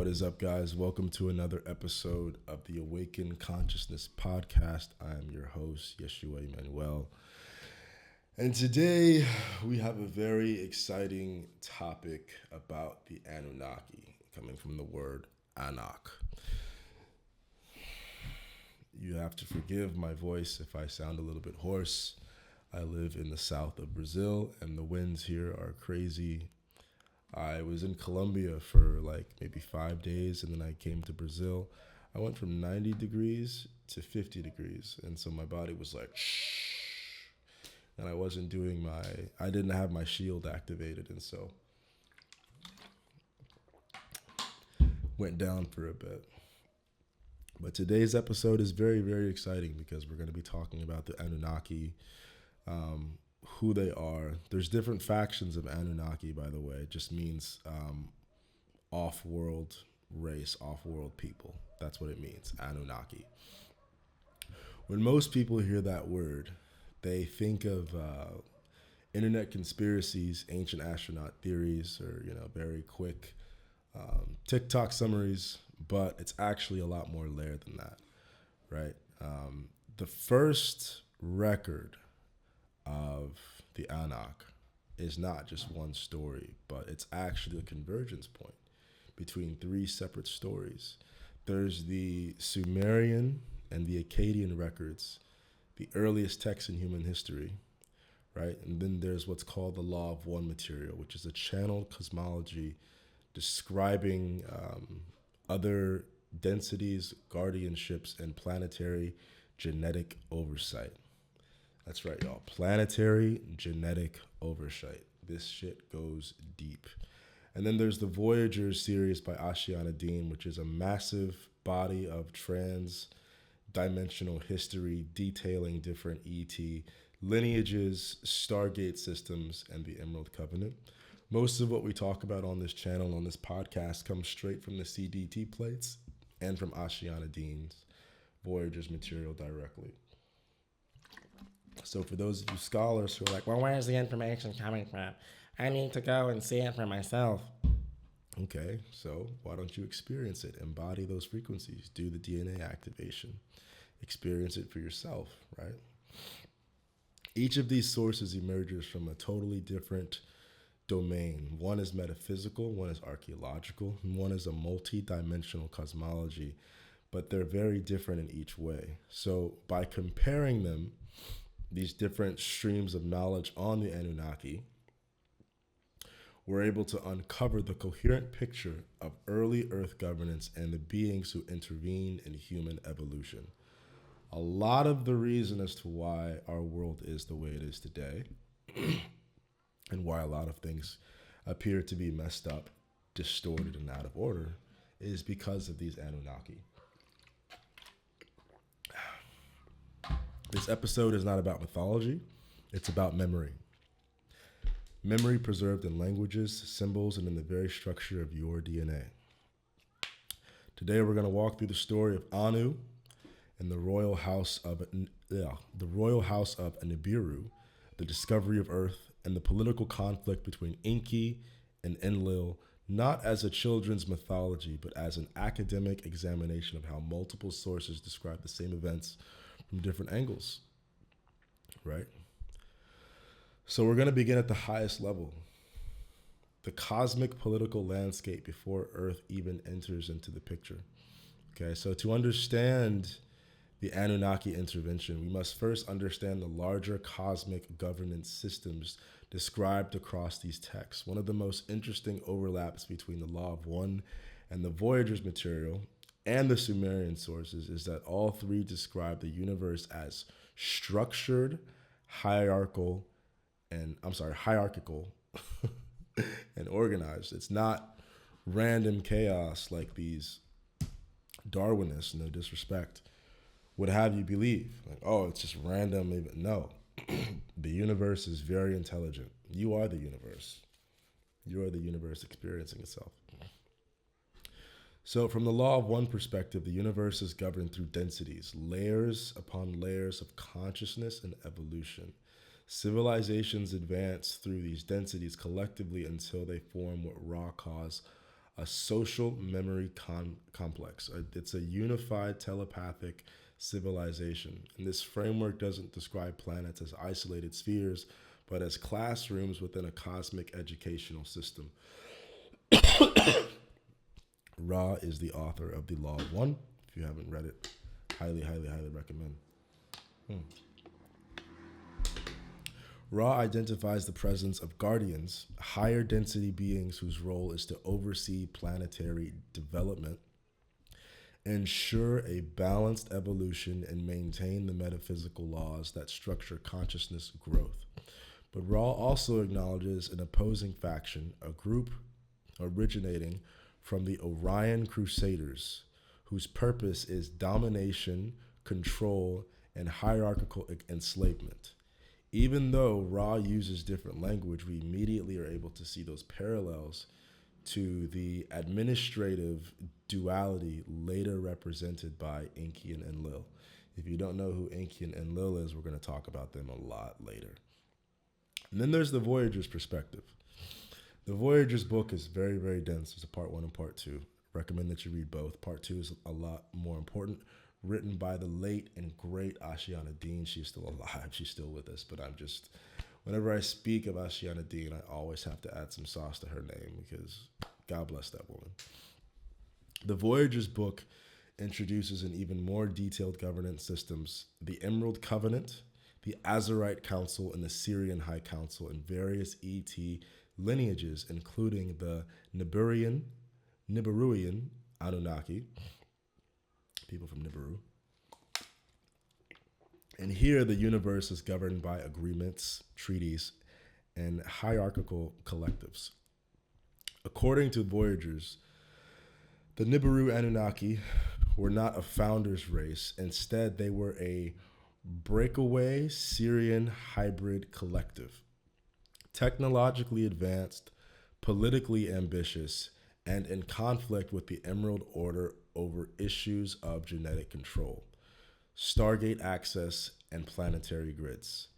is up, guys? Welcome to another episode of the Awaken Consciousness podcast. I am your host, Yeshua Emmanuel. And today we have a very exciting topic about the Anunnaki, coming from the word Anak. You have to forgive my voice if I sound a little bit hoarse. I live in the south of Brazil, and the winds here are crazy. I was in Colombia for like maybe 5 days, and then I came to Brazil. I went from 90 degrees to 50 degrees, and so my body was like, shh. And I didn't have my shield activated, and so went down for a bit. But today's episode is very, very exciting because we're going to be talking about the Anunnaki, who they are. There's different factions of Anunnaki, by the way. It just means off-world race, off-world people. That's what it means, Anunnaki. When most people hear that word, they think of internet conspiracies, ancient astronaut theories, or very quick TikTok summaries, but it's actually a lot more layered than that, right? The first record of the Anak is not just one story, but it's actually a convergence point between three separate stories. There's the Sumerian and the Akkadian records, the earliest texts in human history, right? And then there's what's called the Law of One material, which is a channeled cosmology describing other densities, guardianships, and planetary genetic oversight. That's right, y'all. Planetary genetic oversight. This shit goes deep. And then there's the Voyager series by Ashiana Dean, which is a massive body of trans-dimensional history detailing different ET lineages, Stargate systems, and the Emerald Covenant. Most of what we talk about on this channel, on this podcast, comes straight from the CDT plates and from Ashiana Dean's Voyager's material directly. So for those of you scholars who are like, well, where's the information coming from? I need to go and see it for myself. Okay, so why don't you experience it? Embody those frequencies. Do the DNA activation. Experience it for yourself, right? Each of these sources emerges from a totally different domain. One is metaphysical, one is archaeological, and one is a multi-dimensional cosmology, but they're very different in each way. So by comparing them, these different streams of knowledge on the Anunnaki, we're able to uncover the coherent picture of early Earth governance and the beings who intervened in human evolution. A lot of the reason as to why our world is the way it is today and why a lot of things appear to be messed up, distorted, and out of order is because of these Anunnaki. This episode is not about mythology, it's about memory. Memory preserved in languages, symbols, and in the very structure of your DNA. Today we're going to walk through the story of Anu and the royal house of Nibiru, the discovery of Earth, and the political conflict between Enki and Enlil, not as a children's mythology, but as an academic examination of how multiple sources describe the same events from different angles, right? So we're going to begin at the highest level, the cosmic political landscape before Earth even enters into the picture. Okay, so to understand the Anunnaki intervention, we must first understand the larger cosmic governance systems described across these texts. One of the most interesting overlaps between the Law of One and the Voyager's material and the Sumerian sources is that all three describe the universe as structured, hierarchical, and organized. It's not random chaos like these Darwinists, no disrespect, would have you believe. Like, oh, it's just random. No, the universe is very intelligent. You are the universe. You are the universe experiencing itself. So from the Law of One perspective, the universe is governed through densities, layers upon layers of consciousness and evolution. Civilizations advance through these densities collectively until they form what Ra calls a social memory complex. It's a unified telepathic civilization. And this framework doesn't describe planets as isolated spheres, but as classrooms within a cosmic educational system. Ra is the author of The Law of One. If you haven't read it, highly, highly, highly recommend. Ra identifies the presence of guardians, higher density beings whose role is to oversee planetary development, ensure a balanced evolution, and maintain the metaphysical laws that structure consciousness growth. But Ra also acknowledges an opposing faction, a group originating from the Orion Crusaders, whose purpose is domination, control, and hierarchical enslavement. Even though Ra uses different language, we immediately are able to see those parallels to the administrative duality later represented by Enki and Enlil. If you don't know who Enki and Enlil is, we're going to talk about them a lot later. And then there's the Voyager's perspective. The Voyager's book is very, very dense. There's a part 1 and part 2. Recommend that you read both. Part 2 is a lot more important. Written by the late and great Ashiana Dean. She's still alive. She's still with us. But whenever I speak of Ashiana Dean, I always have to add some sauce to her name because God bless that woman. The Voyager's book introduces an even more detailed governance systems, the Emerald Covenant, the Azurite Council, and the Syrian High Council, and various ET lineages, including the Nibiruan Anunnaki, people from Nibiru. And here the universe is governed by agreements, treaties, and hierarchical collectives. According to Voyagers, the Nibiru Anunnaki were not a founder's race. Instead, they were a breakaway Syrian hybrid collective, technologically advanced, politically ambitious, and in conflict with the Emerald Order over issues of genetic control, Stargate access, and planetary grids.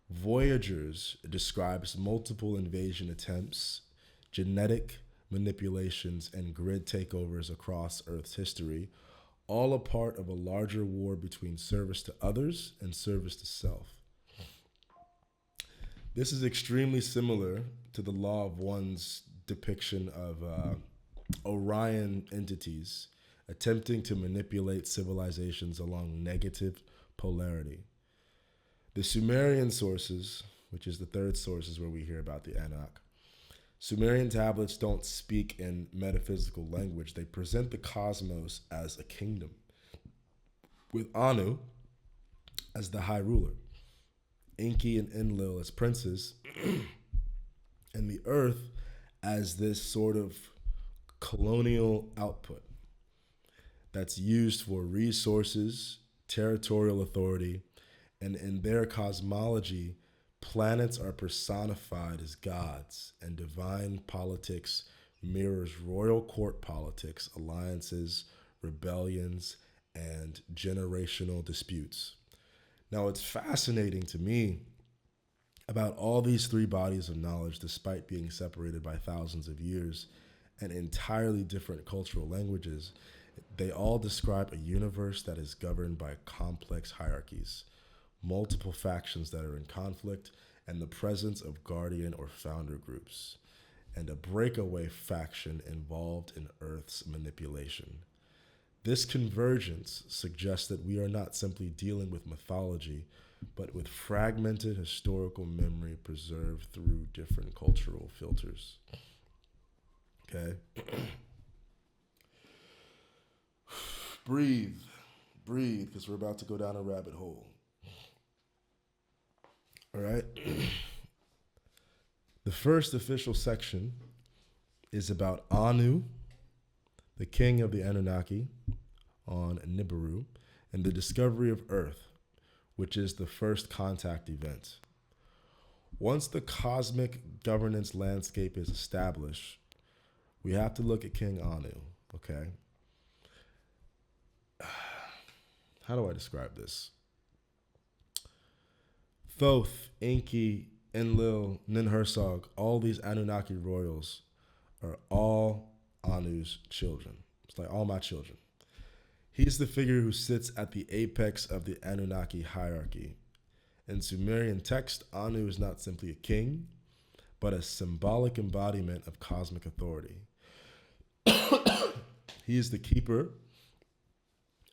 Voyagers describes multiple invasion attempts, genetic manipulations, and grid takeovers across Earth's history, all a part of a larger war between service to others and service to self. This is extremely similar to the Law of One's depiction of Orion entities attempting to manipulate civilizations along negative polarity. The Sumerian sources, which is the third source, is where we hear about the Anunnaki. Sumerian tablets don't speak in metaphysical language. They present the cosmos as a kingdom, with Anu as the high ruler, Enki and Enlil as princes, and the earth as this sort of colonial output that's used for resources, territorial authority, and in their cosmology, planets are personified as gods, and divine politics mirrors royal court politics, alliances, rebellions, and generational disputes. Now, it's fascinating to me about all these three bodies of knowledge, despite being separated by thousands of years and entirely different cultural languages, they all describe a universe that is governed by complex hierarchies, multiple factions that are in conflict, and the presence of guardian or founder groups, and a breakaway faction involved in Earth's manipulation. This convergence suggests that we are not simply dealing with mythology, but with fragmented historical memory preserved through different cultural filters. Okay? Breathe, because we're about to go down a rabbit hole. All right? The first official section is about Anu, the king of the Anunnaki on Nibiru, and the discovery of Earth, which is the first contact event. Once the cosmic governance landscape is established, we have to look at King Anu, okay? How do I describe this? Thoth, Enki, Enlil, Ninhursag, all these Anunnaki royals are all Anu's children. It's like all my children. He's the figure who sits at the apex of the Anunnaki hierarchy. In Sumerian text, Anu is not simply a king, but a symbolic embodiment of cosmic authority. He is the keeper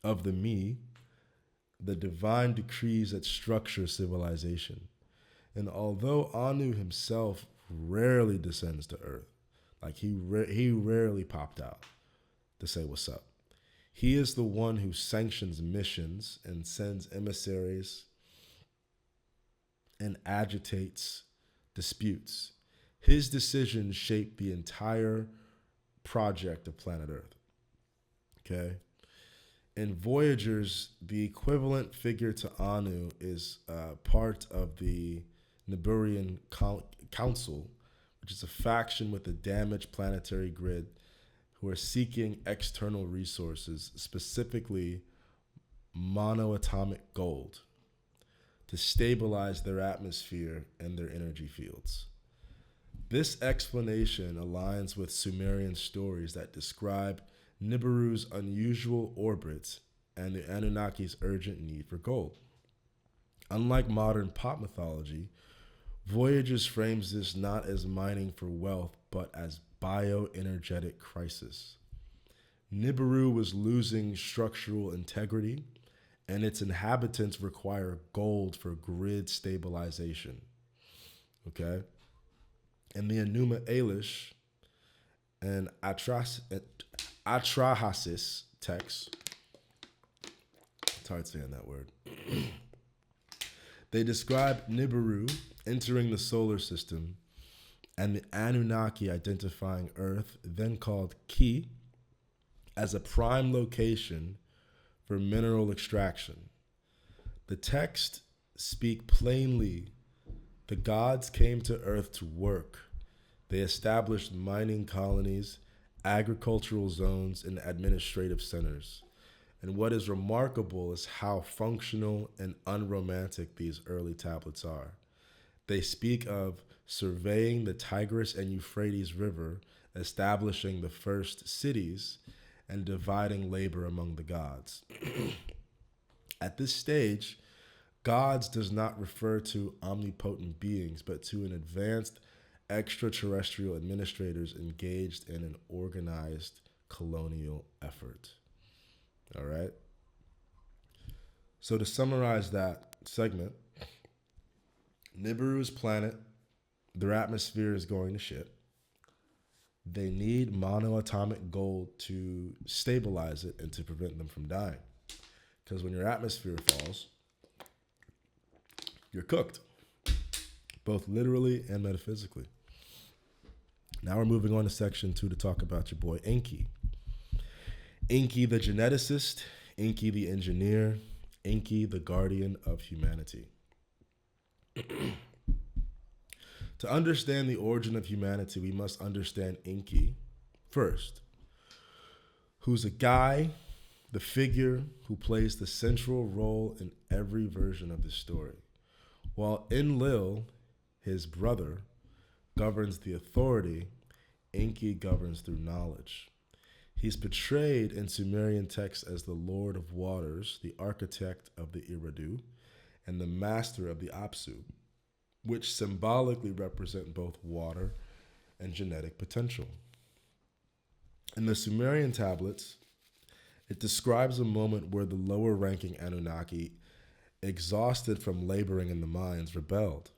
of the me, the divine decrees that structure civilization. And although Anu himself rarely descends to Earth, like he rarely popped out to say what's up, he is the one who sanctions missions and sends emissaries and agitates disputes. His decisions shape the entire project of planet Earth. Okay? In Voyagers, the equivalent figure to Anu is part of the Niburian Council, which is a faction with a damaged planetary grid who are seeking external resources, specifically monoatomic gold, to stabilize their atmosphere and their energy fields. This explanation aligns with Sumerian stories that describe Nibiru's unusual orbit and the Anunnaki's urgent need for gold. Unlike modern pop mythology, Voyagers frames this not as mining for wealth, but as bioenergetic crisis. Nibiru was losing structural integrity, and its inhabitants require gold for grid stabilization. Okay? In the Enuma Elish and Atrahasis text, it's hard saying that word, they describe Nibiru entering the solar system and the Anunnaki identifying Earth, then called Ki, as a prime location for mineral extraction. The texts speak plainly. The gods came to Earth to work. They established mining colonies, agricultural zones, and administrative centers. And what is remarkable is how functional and unromantic these early tablets are. They speak of surveying the Tigris and Euphrates River, establishing the first cities, and dividing labor among the gods. At this stage, gods does not refer to omnipotent beings, but to an advanced extraterrestrial administrators engaged in an organized colonial effort. All right? So to summarize that segment, Nibiru's planet, their atmosphere is going to shit. They need monoatomic gold to stabilize it and to prevent them from dying. Because when your atmosphere falls, you're cooked, both literally and metaphysically. Now we're moving on to section 2 to talk about your boy Enki. Enki the geneticist, Enki the engineer, Enki the guardian of humanity. To understand the origin of humanity, we must understand Enki first, who's a guy, the figure who plays the central role in every version of the story. While Enlil, his brother, governs the authority, Enki governs through knowledge. He's portrayed in Sumerian texts as the Lord of Waters, the architect of the Eridu, and the master of the Apsu, which symbolically represent both water and genetic potential. In the Sumerian tablets, it describes a moment where the lower-ranking Anunnaki, exhausted from laboring in the mines, rebelled.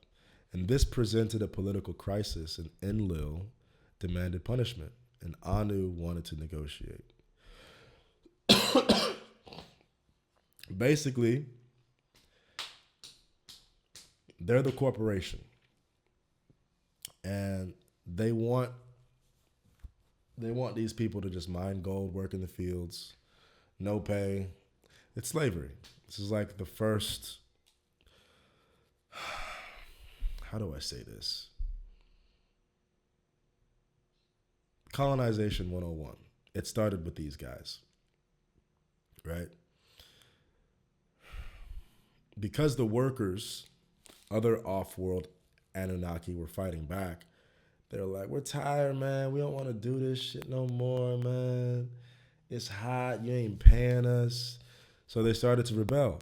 And this presented a political crisis, and Enlil demanded punishment, and Anu wanted to negotiate. Basically, they're the corporation, and they want these people to just mine gold, work in the fields, no pay. It's slavery. This is like the first, how do I say this? Colonization 101. It started with these guys, right? Because the workers, other off-world Anunnaki, were fighting back, They're like, we're tired, man. We don't want to do this shit no more, man. It's hot. You ain't paying us. So they started to rebel.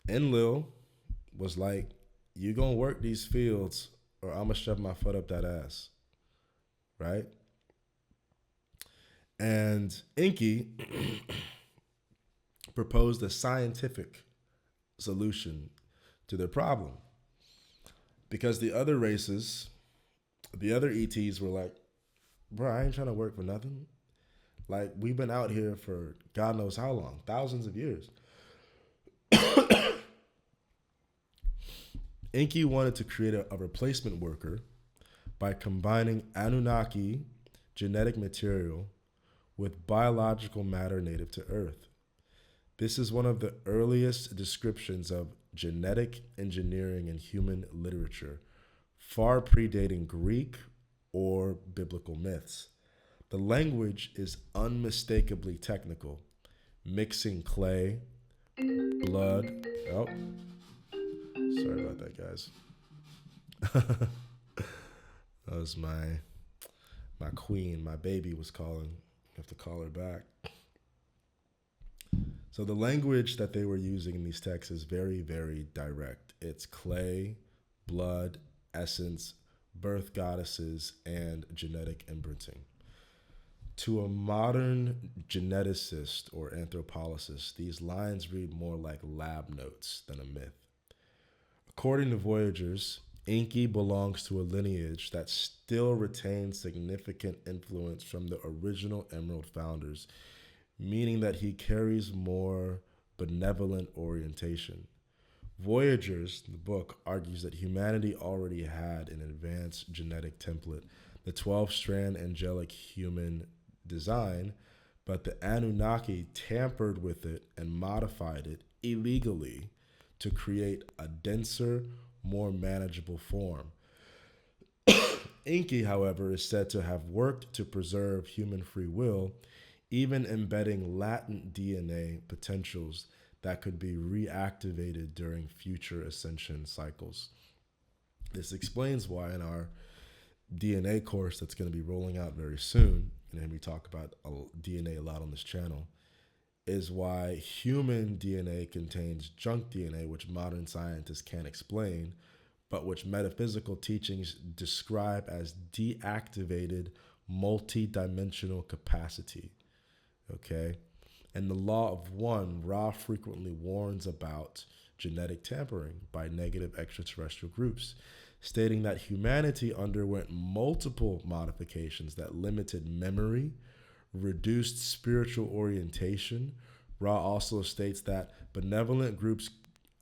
Enlil was like, you gonna work these fields or I'm gonna shove my foot up that ass. Right? And Enki proposed a scientific solution to their problem. Because the other races, the other ETs were like, bro, I ain't trying to work for nothing. Like, we've been out here for God knows how long, thousands of years. Enki wanted to create a replacement worker by combining Anunnaki genetic material with biological matter native to Earth. This is one of the earliest descriptions of genetic engineering in human literature, far predating Greek or biblical myths. The language is unmistakably technical, mixing clay, blood. Oh, sorry about that, guys. That was my queen. My baby was calling. I have to call her back. So the language that they were using in these texts is very, very direct. It's clay, blood, essence, birth goddesses, and genetic imprinting. To a modern geneticist or anthropologist, these lines read more like lab notes than a myth. According to Voyagers, Enki belongs to a lineage that still retains significant influence from the original Emerald founders, meaning that he carries more benevolent orientation. Voyagers, the book, argues that humanity already had an advanced genetic template, the 12-strand angelic human design, but the Anunnaki tampered with it and modified it illegally to create a denser, more manageable form. Enki, however, is said to have worked to preserve human free will, even embedding latent DNA potentials that could be reactivated during future ascension cycles. This explains why in our DNA course that's going to be rolling out very soon, and we talk about DNA a lot on this channel, is why human DNA contains junk DNA, which modern scientists can't explain, but which metaphysical teachings describe as deactivated multi-dimensional capacity. Okay? And the law of one, Ra frequently warns about genetic tampering by negative extraterrestrial groups, stating that humanity underwent multiple modifications that limited memory, reduced spiritual orientation. Ra also states that benevolent groups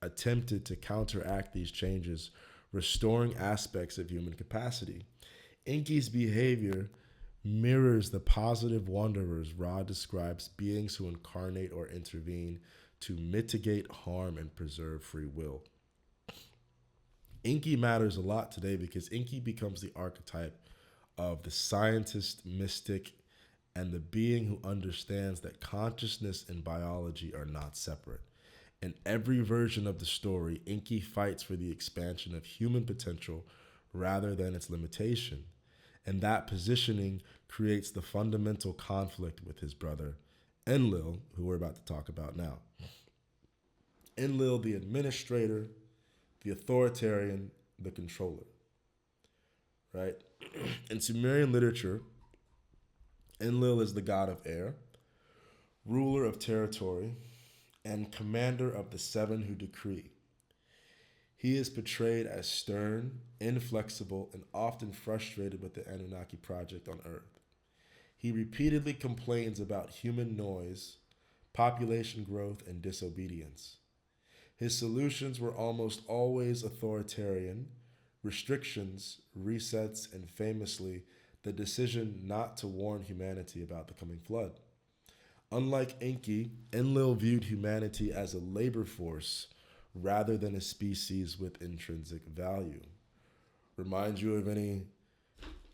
attempted to counteract these changes, restoring aspects of human capacity. Enki's behavior mirrors the positive wanderers Ra describes, beings who incarnate or intervene to mitigate harm and preserve free will. Enki matters a lot today because Enki becomes the archetype of the scientist, mystic, and the being who understands that consciousness and biology are not separate. In every version of the story, Enki fights for the expansion of human potential rather than its limitation. And that positioning creates the fundamental conflict with his brother, Enlil, who we're about to talk about now. Enlil, the administrator, the authoritarian, the controller. Right? In Sumerian literature, Enlil is the god of air, ruler of territory, and commander of the seven who decree. He is portrayed as stern, inflexible, and often frustrated with the Anunnaki project on Earth. He repeatedly complains about human noise, population growth, and disobedience. His solutions were almost always authoritarian, restrictions, resets, and famously, the decision not to warn humanity about the coming flood. Unlike Enki, Enlil viewed humanity as a labor force rather than a species with intrinsic value. Remind you of any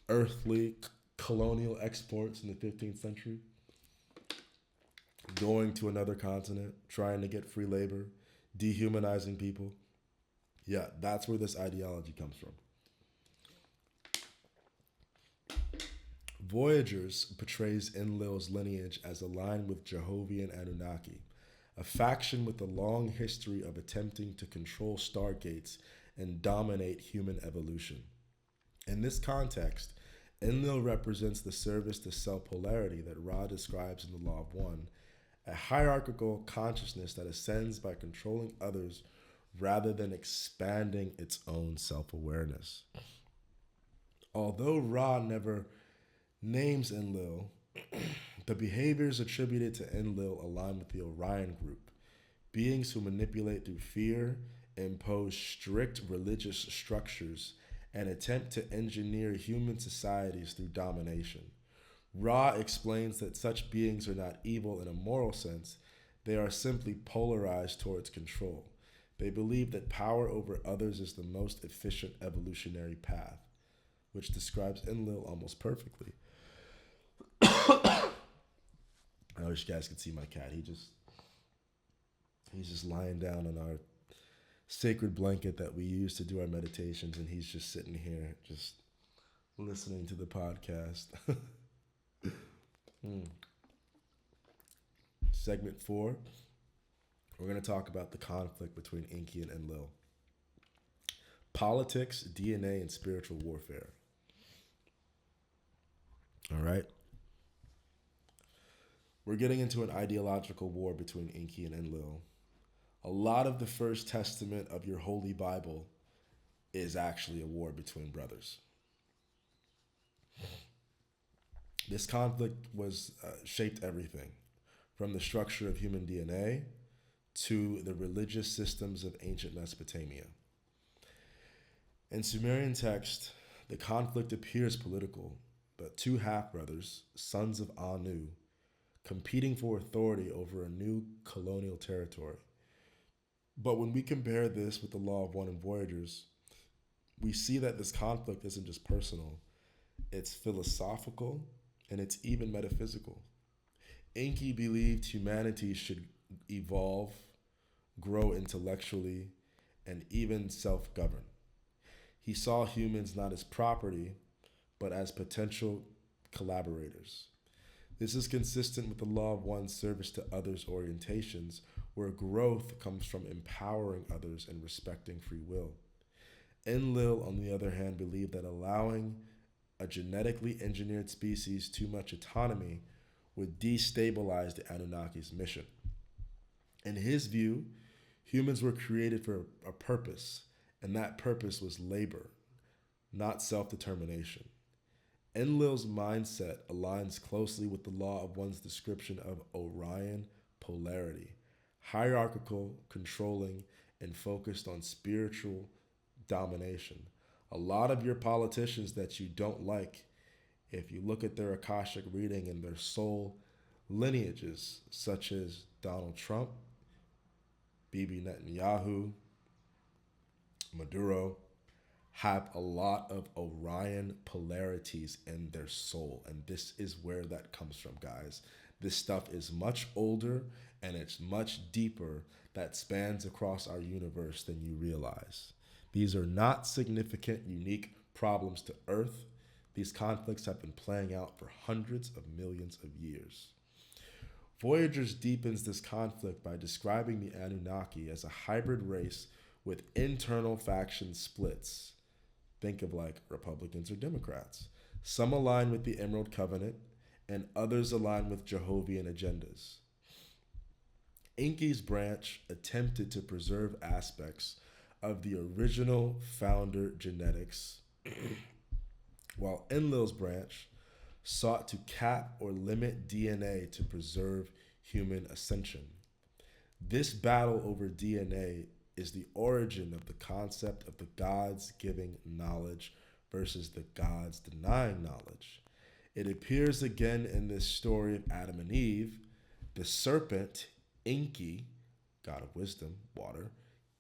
earthly colonial exports in the 15th century? Going to another continent, trying to get free labor, dehumanizing people. Yeah, that's where this ideology comes from. Voyagers portrays Enlil's lineage as aligned with Jehovian Anunnaki, a faction with a long history of attempting to control stargates and dominate human evolution. In this context, Enlil represents the service to self-polarity that Ra describes in the Law of One, a hierarchical consciousness that ascends by controlling others rather than expanding its own self-awareness. Although Ra never names Enlil, the behaviors attributed to Enlil align with the Orion group, beings who manipulate through fear, impose strict religious structures, and attempt to engineer human societies through domination. Ra explains that such beings are not evil in a moral sense, they are simply polarized towards control. They believe that power over others is the most efficient evolutionary path, which describes Enlil almost perfectly. I wish you guys could see my cat. He's just lying down on our sacred blanket that we use to do our meditations, and he's just sitting here just listening to the podcast. Segment 4, we're going to talk about the conflict between Enki and Enlil. Politics, DNA, and spiritual warfare. All right. We're getting into an ideological war between Enki and Enlil. A lot of the First Testament of your Holy Bible is actually a war between brothers. This conflict shaped everything, from the structure of human DNA to the religious systems of ancient Mesopotamia. In Sumerian text, the conflict appears political, but two half-brothers, sons of Anu, competing for authority over a new colonial territory. But when we compare this with the Law of One and Voyagers, we see that this conflict isn't just personal, it's philosophical, and it's even metaphysical. Enki believed humanity should evolve, grow intellectually, and even self-govern. He saw humans not as property, but as potential collaborators. This is consistent with the Law of One's service to others orientations, where growth comes from empowering others and respecting free will. Enlil, on the other hand, believed that allowing a genetically engineered species too much autonomy would destabilize the Anunnaki's mission. In his view, humans were created for a purpose, and that purpose was labor, not self-determination. Enlil's mindset aligns closely with the Law of One's description of Orion polarity, hierarchical, controlling, and focused on spiritual domination. A lot of your politicians that you don't like, if you look at their Akashic reading and their soul lineages, such as Donald Trump, Bibi Netanyahu, Maduro, have a lot of Orion polarities in their soul. And this is where that comes from, guys. This stuff is much older and it's much deeper, that spans across our universe than you realize. These are not significant, unique problems to Earth. These conflicts have been playing out for hundreds of millions of years. Voyagers deepens this conflict by describing the Anunnaki as a hybrid race with internal faction splits. Think of like Republicans or Democrats. Some align with the Emerald Covenant, and others align with Jehovian agendas. Enki's branch attempted to preserve aspects of the original founder genetics, while Enlil's branch sought to cap or limit DNA to preserve human ascension. This battle over DNA is the origin of the concept of the gods giving knowledge versus the gods denying knowledge. It appears again in this story of Adam and Eve, the serpent, Enki, god of wisdom, water,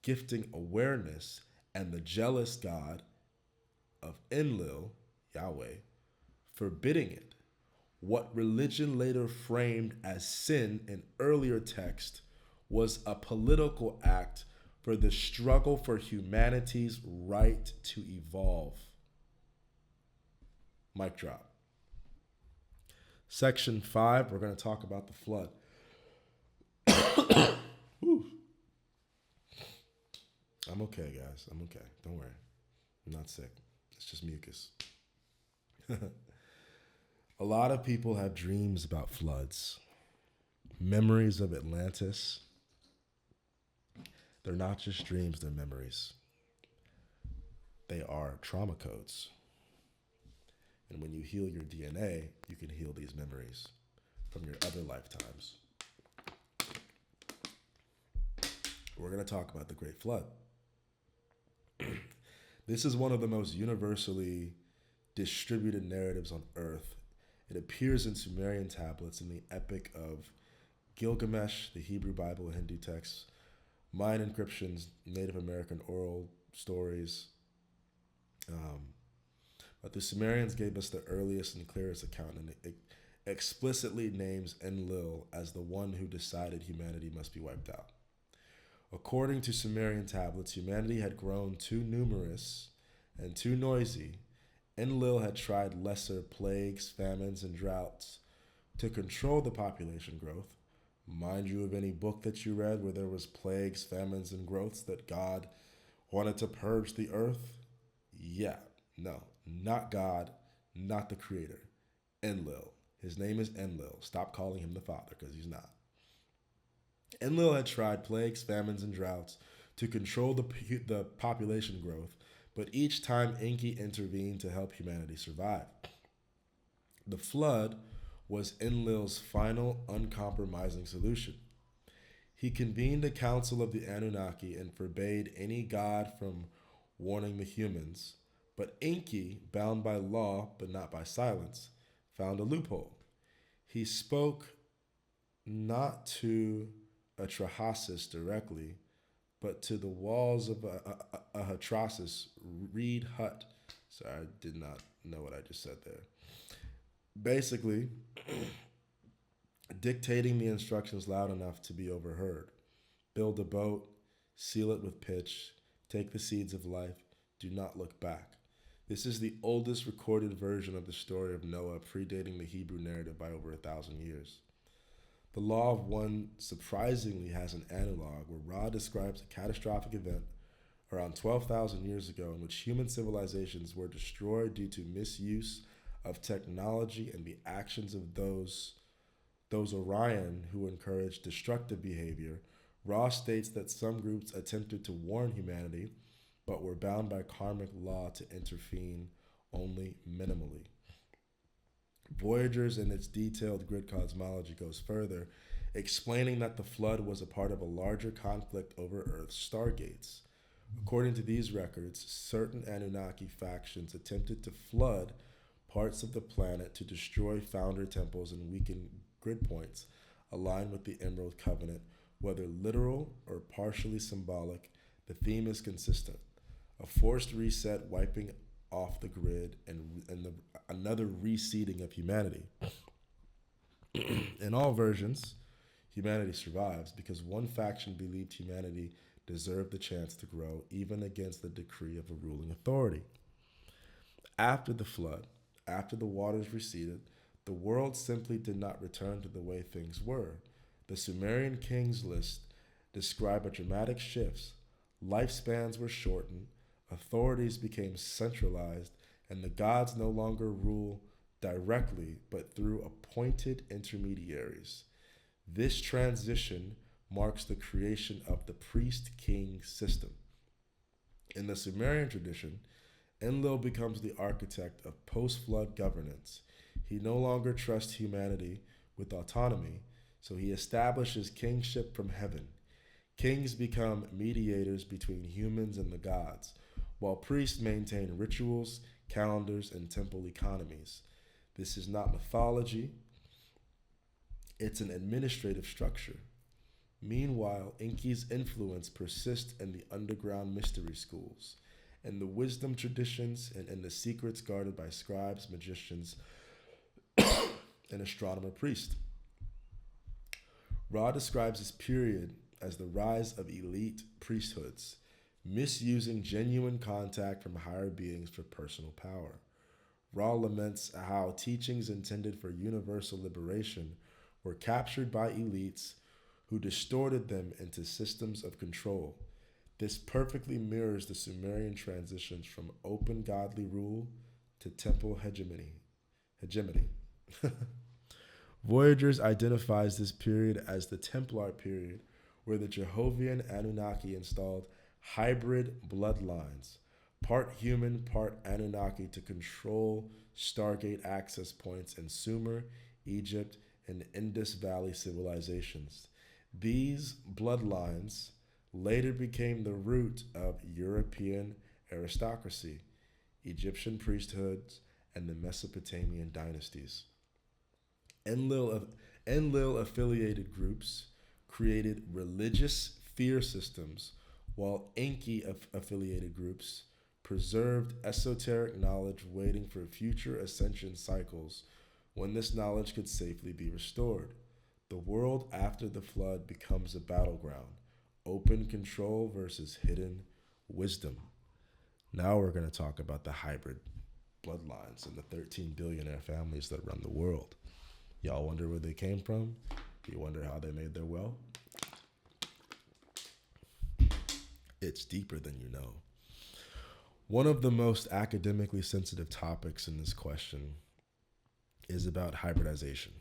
gifting awareness, and the jealous god of Enlil, Yahweh, forbidding it. What religion later framed as sin in earlier text was a political act for the struggle for humanity's right to evolve. Mic drop. Section 5, we're going to talk about the flood. I'm okay, guys. I'm okay. Don't worry. I'm not sick. It's just mucus. A lot of people have dreams about floods, memories of Atlantis. They're not just dreams, they're memories. They are trauma codes. And when you heal your DNA, you can heal these memories from your other lifetimes. We're going to talk about the Great Flood. This is one of the most universally distributed narratives on Earth. It appears in Sumerian tablets in the Epic of Gilgamesh, the Hebrew Bible and Hindu texts, Mayan inscriptions, Native American oral stories. But the Sumerians gave us the earliest and clearest account, and it explicitly names Enlil as the one who decided humanity must be wiped out. According to Sumerian tablets, humanity had grown too numerous and too noisy. Enlil had tried lesser plagues, famines, and droughts to control the population growth. Mind you of any book that you read where there was plagues, famines, and growths that God wanted to purge the earth? Yeah, no, not God, not the creator. Enlil. His name is Enlil. Stop calling him the father, because he's not. Enlil had tried plagues, famines, and droughts to control the population growth, but each time Enki intervened to help humanity survive. The flood was Enlil's final uncompromising solution. He convened a council of the Anunnaki and forbade any god from warning the humans, but Enki, bound by law but not by silence, found a loophole. He spoke not to Atrahasis directly, but to the walls of a Hatrasis reed hut. Sorry, I did not know what I just said there. Basically, dictating the instructions loud enough to be overheard. Build a boat, seal it with pitch, take the seeds of life, do not look back. This is the oldest recorded version of the story of Noah, predating the Hebrew narrative by over 1,000 years. The Law of One surprisingly has an analog where Ra describes a catastrophic event around 12,000 years ago in which human civilizations were destroyed due to misuse of technology and the actions of those Orion who encouraged destructive behavior. Ra states that some groups attempted to warn humanity, but were bound by karmic law to intervene only minimally. Voyagers in its detailed grid cosmology goes further, explaining that the flood was a part of a larger conflict over Earth's stargates. According to these records, certain Anunnaki factions attempted to flood parts of the planet to destroy founder temples and weaken grid points aligned with the Emerald Covenant. Whether literal or partially symbolic, the theme is consistent. A forced reset wiping off the grid and another reseeding of humanity. In all versions, humanity survives because one faction believed humanity deserved the chance to grow even against the decree of a ruling authority. After the flood, after the waters receded, the world simply did not return to the way things were. The Sumerian kings list describe a dramatic shift. Lifespans were shortened, authorities became centralized, and the gods no longer rule directly but through appointed intermediaries. This transition marks the creation of the priest-king system. In the Sumerian tradition, Enlil becomes the architect of post-flood governance. He no longer trusts humanity with autonomy, so he establishes kingship from heaven. Kings become mediators between humans and the gods, while priests maintain rituals, calendars, and temple economies. This is not mythology, it's an administrative structure. Meanwhile, Enki's influence persists in the underground mystery schools, in the wisdom traditions, and in the secrets guarded by scribes, magicians, and astronomer priests. Ra describes this period as the rise of elite priesthoods, misusing genuine contact from higher beings for personal power. Ra laments how teachings intended for universal liberation were captured by elites who distorted them into systems of control. This perfectly mirrors the Sumerian transitions from open godly rule to temple hegemony. Voyagers identifies this period as the Templar period, where the Jehovian Anunnaki installed hybrid bloodlines, part human, part Anunnaki, to control Stargate access points in Sumer, Egypt, and Indus Valley civilizations. These bloodlines later became the root of European aristocracy, Egyptian priesthoods, and the Mesopotamian dynasties. Enlil, Enlil affiliated groups created religious fear systems, while Enki affiliated groups preserved esoteric knowledge waiting for future ascension cycles when this knowledge could safely be restored. The world after the flood becomes a battleground, open control versus hidden wisdom. Now we're going to talk about the hybrid bloodlines and the 13 billionaire families that run the world. Y'all wonder where they came from? You wonder how they made their wealth? It's deeper than you know. One of the most academically sensitive topics in this question is about hybridization.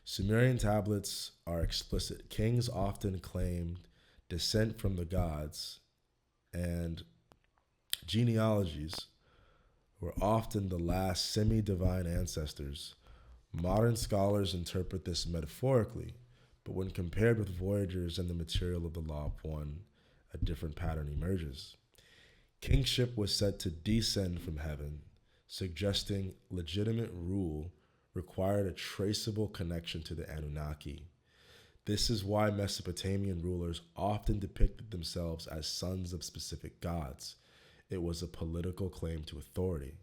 Sumerian tablets are explicit. Kings often claimed descent from the gods, and genealogies were often the last semi-divine ancestors. Modern scholars interpret this metaphorically, but when compared with voyagers and the material of the Law of One, a different pattern emerges. Kingship was said to descend from heaven, suggesting legitimate rule required a traceable connection to the Anunnaki. This is why Mesopotamian rulers often depicted themselves as sons of specific gods. It was a political claim to authority.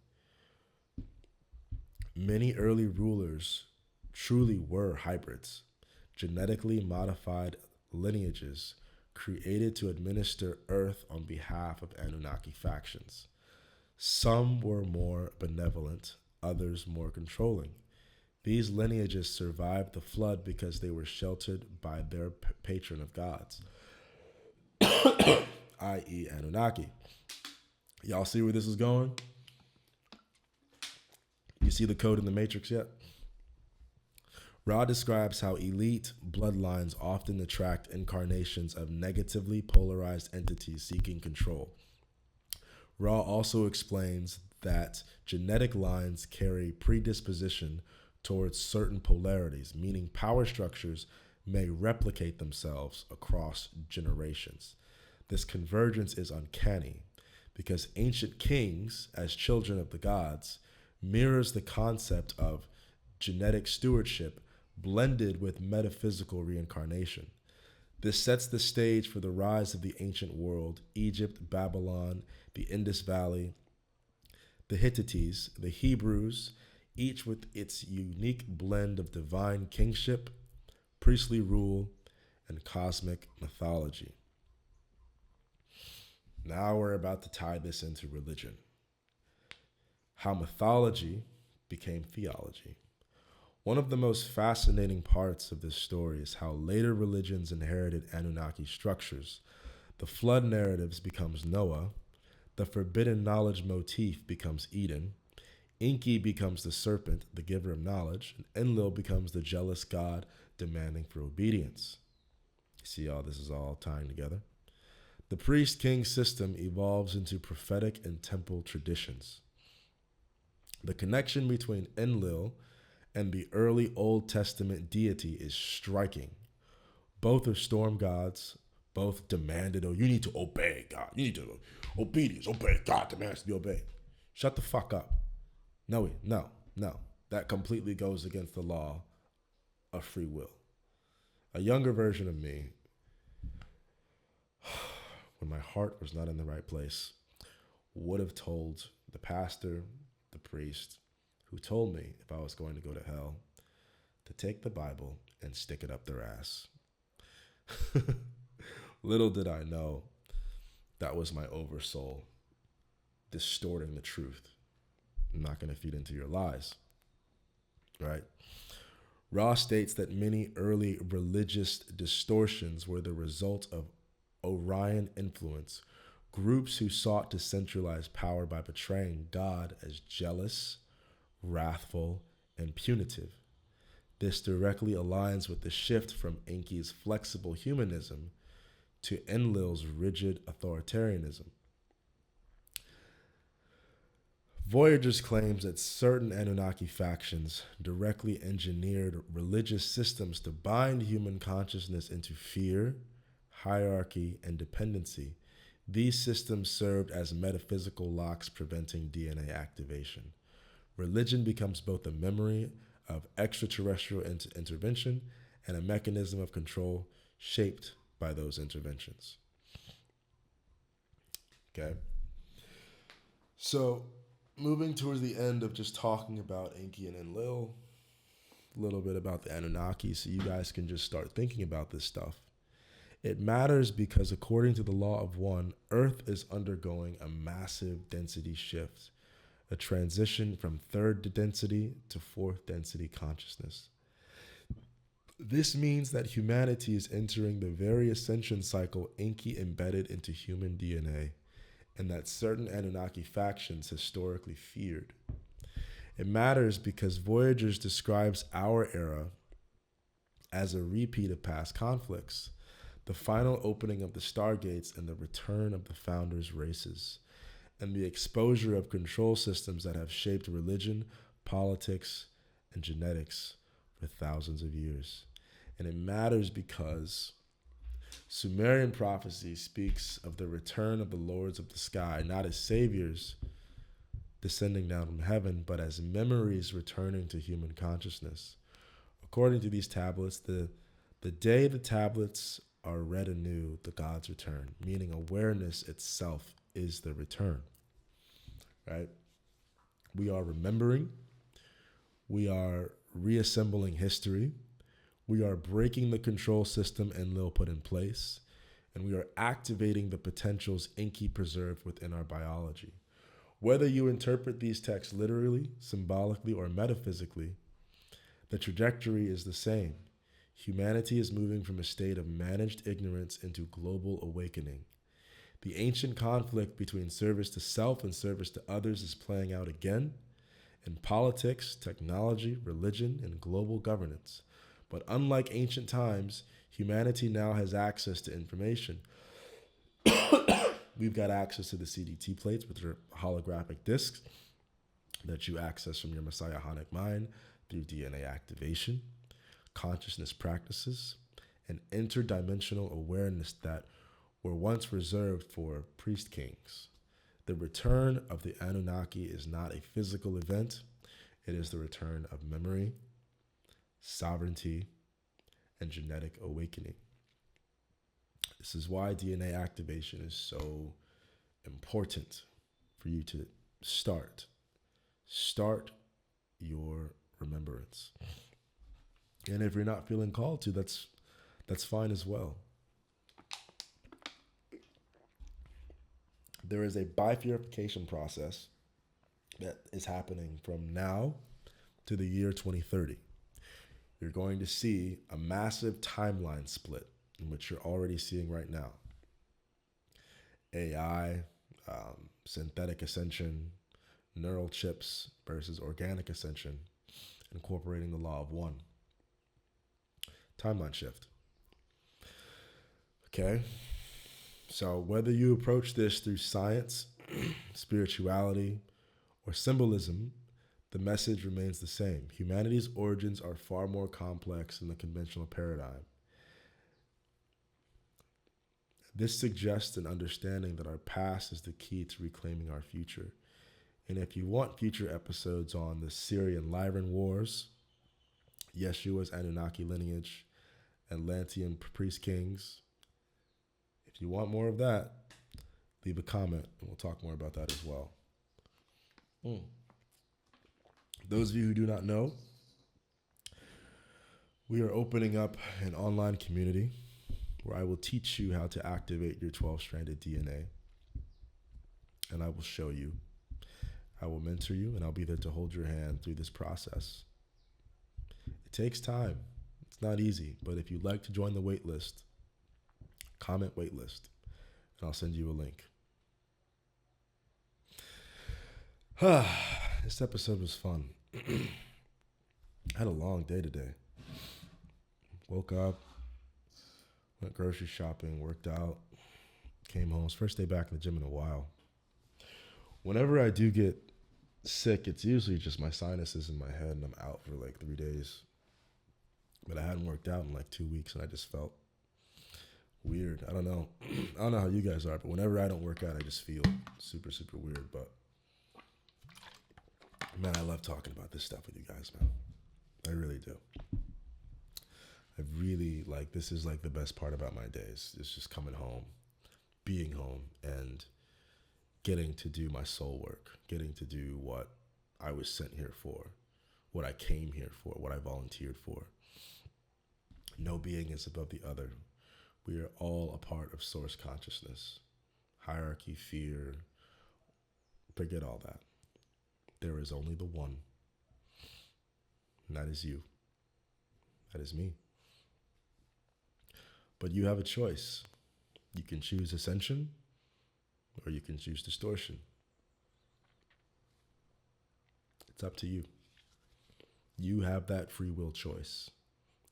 Many early rulers truly were hybrids, genetically modified lineages created to administer Earth on behalf of Anunnaki factions. Some were more benevolent, others more controlling. These lineages survived the flood because they were sheltered by their patron of gods, i.e. Anunnaki. Y'all see where this is going? You see the code in the Matrix yet? Ra describes how elite bloodlines often attract incarnations of negatively polarized entities seeking control. Ra also explains that genetic lines carry predisposition towards certain polarities, meaning power structures may replicate themselves across generations. This convergence is uncanny because ancient kings, as children of the gods, mirrors the concept of genetic stewardship blended with metaphysical reincarnation. This sets the stage for the rise of the ancient world, Egypt, Babylon, the Indus Valley, the Hittites, the Hebrews, each with its unique blend of divine kingship, priestly rule, and cosmic mythology. Now we're about to tie this into religion. How mythology became theology. One of the most fascinating parts of this story is how later religions inherited Anunnaki structures. The flood narratives becomes Noah, the forbidden knowledge motif becomes Eden, Enki becomes the serpent, the giver of knowledge, and Enlil becomes the jealous god demanding for obedience. See how this is all tying together? The priest-king system evolves into prophetic and temple traditions. The connection between Enlil and the early Old Testament deity is striking. Both are storm gods, both demanded, oh, you need to obey God. You need to obedience, obey. God demands to be obeyed. Shut the fuck up. No. That completely goes against the law of free will. A younger version of me, when my heart was not in the right place, would have told the pastor, the priest, who told me if I was going to go to hell, to take the Bible and stick it up their ass. Little did I know that was my oversoul distorting the truth. I'm not going to feed into your lies, right? Ross states that many early religious distortions were the result of Orion influence, groups who sought to centralize power by portraying God as jealous, wrathful, and punitive. This directly aligns with the shift from Enki's flexible humanism to Enlil's rigid authoritarianism. Voyager's claims that certain Anunnaki factions directly engineered religious systems to bind human consciousness into fear, hierarchy, and dependency. These systems served as metaphysical locks preventing DNA activation. Religion becomes both a memory of extraterrestrial intervention and a mechanism of control shaped by those interventions. Okay? So, moving towards the end of just talking about Enki and Enlil, a little bit about the Anunnaki, so you guys can just start thinking about this stuff. It matters because according to the law of one, Earth is undergoing a massive density shift, a transition from third density to fourth density consciousness. This means that humanity is entering the very ascension cycle Enki embedded into human DNA, and that certain Anunnaki factions historically feared. It matters because Voyagers describes our era as a repeat of past conflicts, the final opening of the stargates and the return of the founders' races, and the exposure of control systems that have shaped religion, politics, and genetics for thousands of years. And it matters because Sumerian prophecy speaks of the return of the lords of the sky, not as saviors descending down from heaven, but as memories returning to human consciousness. According to these tablets, the day the tablets are read anew, the gods return, meaning awareness itself is the return, right? We are remembering, we are reassembling history, we are breaking the control system Enlil put in place, and we are activating the potentials Enki preserved within our biology. Whether you interpret these texts literally, symbolically, or metaphysically, the trajectory is the same. Humanity is moving from a state of managed ignorance into global awakening. The ancient conflict between service to self and service to others is playing out again in politics, technology, religion, and global governance. But unlike ancient times, humanity now has access to information. We've got access to the CDT plates, which are holographic discs that you access from your messiahonic mind through DNA activation, consciousness practices, and interdimensional awareness that were once reserved for priest kings. The return of the Anunnaki is not a physical event. It is the return of memory, sovereignty, and genetic awakening. This is why DNA activation is so important for you to start. Start your remembrance. And if you're not feeling called to, that's fine as well. There is a bifurcation process that is happening from now to the year 2030. You're going to see a massive timeline split, in which you're already seeing right now. AI, synthetic ascension, neural chips versus organic ascension, incorporating the law of one. Timeline shift. Okay? So whether you approach this through science, spirituality, or symbolism, the message remains the same. Humanity's origins are far more complex than the conventional paradigm. This suggests an understanding that our past is the key to reclaiming our future. And if you want future episodes on the Syrian Lyran Wars, Yeshua's Anunnaki lineage, Atlantean priest kings, if you want more of that, leave a comment and we'll talk more about that as well. Those of you who do not know, we are opening up an online community where I will teach you how to activate your 12-stranded DNA. And I will show you. I will mentor you, and I'll be there to hold your hand through this process. It takes time. It's not easy, but if you'd like to join the waitlist, comment waitlist, and I'll send you a link. This episode was fun. I had a long day today. Woke up, went grocery shopping, worked out, came home. It's the first day back in the gym in a while. Whenever I do get sick, it's usually just my sinuses in my head, and I'm out for like 3 days. But I hadn't worked out in like 2 weeks, and I just felt weird. I don't know. I don't know how you guys are, but whenever I don't work out, I just feel super, super weird. But man, I love talking about this stuff with you guys, man. I really do. I really this is like the best part about my days. It's just coming home, being home, and getting to do my soul work, getting to do what I was sent here for, what I came here for, what I volunteered for. No being is above the other. We are all a part of source consciousness. Hierarchy, fear, forget all that. There is only the one, and that is you. That is me. But you have a choice. You can choose ascension, or you can choose distortion. It's up to you. You have that free will choice.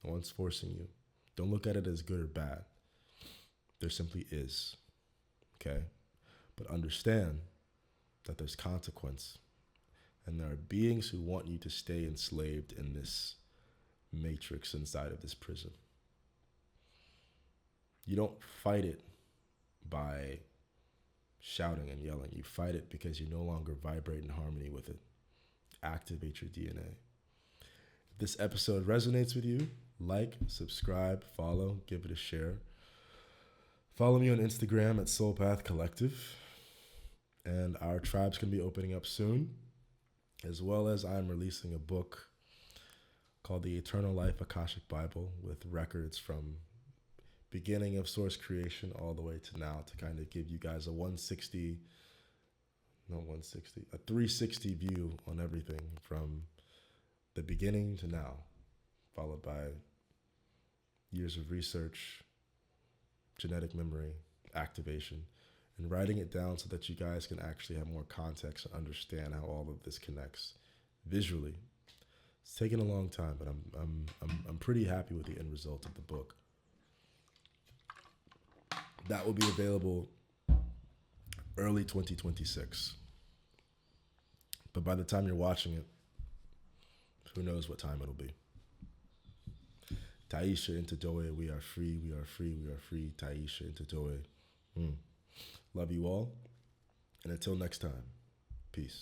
No one's forcing you. Don't look at it as good or bad. There simply is. Okay? But understand that there's consequence. And there are beings who want you to stay enslaved in this matrix inside of this prison. You don't fight it by shouting and yelling. You fight it because you no longer vibrate in harmony with it. Activate your DNA. If this episode resonates with you, like, subscribe, follow, give it a share. Follow me on Instagram at Soul Path Collective. And our tribe's going to be opening up soon, as well as I'm releasing a book called The Eternal Life Akashic Bible with records from beginning of source creation all the way to now, to kind of give you guys a 360 view on everything from the beginning to now, followed by years of research, genetic memory, activation, and writing it down so that you guys can actually have more context and understand how all of this connects visually. It's taken a long time, but I'm pretty happy with the end result of the book. That will be available early 2026. But by the time you're watching it, who knows what time it'll be. Taisha into Doe, we are free, we are free, we are free. Taisha into Doe. Love you all. And until next time, peace.